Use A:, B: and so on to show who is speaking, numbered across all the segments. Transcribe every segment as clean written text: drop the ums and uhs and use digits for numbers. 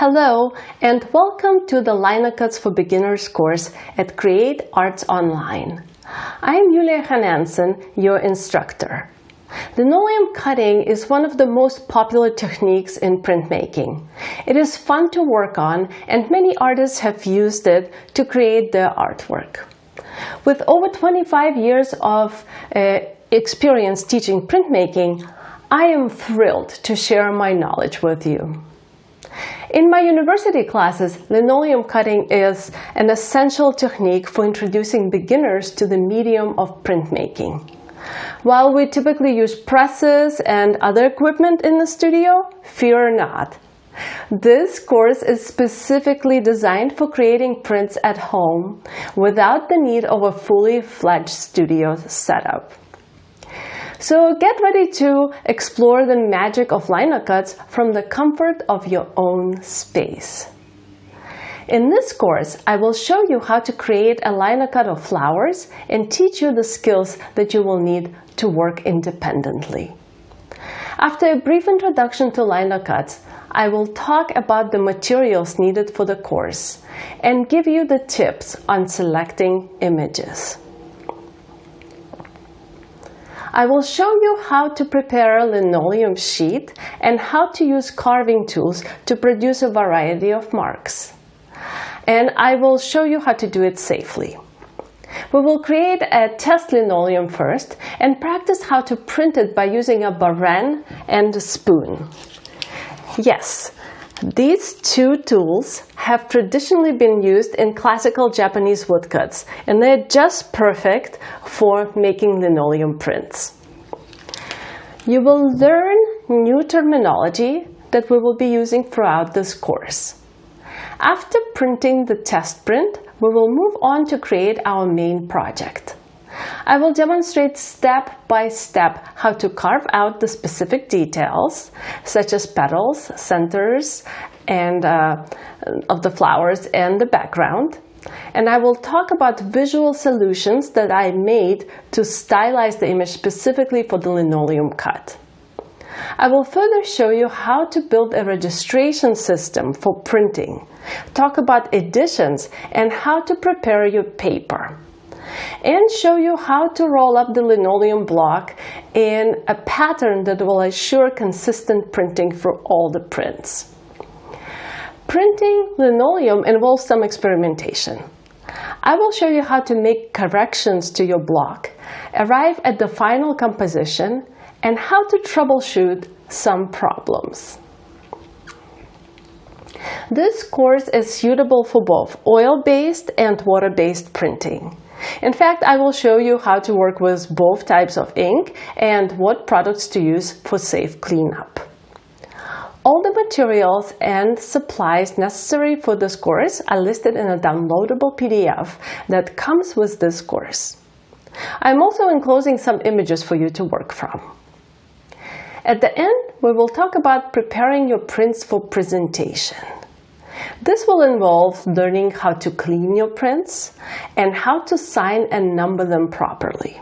A: Hello and welcome to the Linocuts for Beginners course at Create Arts Online. I'm Yulia Hanansen, your instructor. Linoleum cutting is one of the most popular techniques in printmaking. It is fun to work on and many artists have used it to create their artwork. With over 25 years of experience teaching printmaking, I am thrilled to share my knowledge with you. In my university classes, linoleum cutting is an essential technique for introducing beginners to the medium of printmaking. While we typically use presses and other equipment in the studio, fear not. This course is specifically designed for creating prints at home without the need of a fully fledged studio setup. So get ready to explore the magic of Linocuts from the comfort of your own space. In this course, I will show you how to create a linocut of flowers and teach you the skills that you will need to work independently. After a brief introduction to linocuts, I will talk about the materials needed for the course and give you the tips on selecting images. I will show you how to prepare a linoleum sheet and how to use carving tools to produce a variety of marks. And I will show you how to do it safely. We will create a test linoleum first and practice how to print it by using a baren and a spoon. Yes, these two tools have traditionally been used in classical Japanese woodcuts, and they're just perfect for making linoleum prints. You will learn new terminology that we will be using throughout this course. After printing the test print, we will move on to create our main project. I will demonstrate step by step how to carve out the specific details, such as petals, centers, and of the flowers and the background. And I will talk about visual solutions that I made to stylize the image specifically for the linoleum cut. I will further show you how to build a registration system for printing, talk about editions, and how to prepare your paper, and show you how to roll up the linoleum block in a pattern that will assure consistent printing for all the prints. Printing linoleum involves some experimentation. I will show you how to make corrections to your block, arrive at the final composition, and how to troubleshoot some problems. This course is suitable for both oil-based and water-based printing. In fact, I will show you how to work with both types of ink and what products to use for safe cleanup. All the materials and supplies necessary for this course are listed in a downloadable PDF that comes with this course. I'm also enclosing some images for you to work from. At the end, we will talk about preparing your prints for presentation. This will involve learning how to clean your prints and how to sign and number them properly.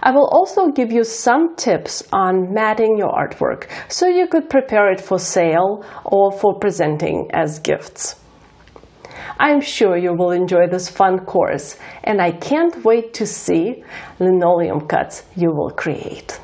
A: I will also give you some tips on matting your artwork so you could prepare it for sale or for presenting as gifts. I'm sure you will enjoy this fun course, and I can't wait to see linoleum cuts you will create.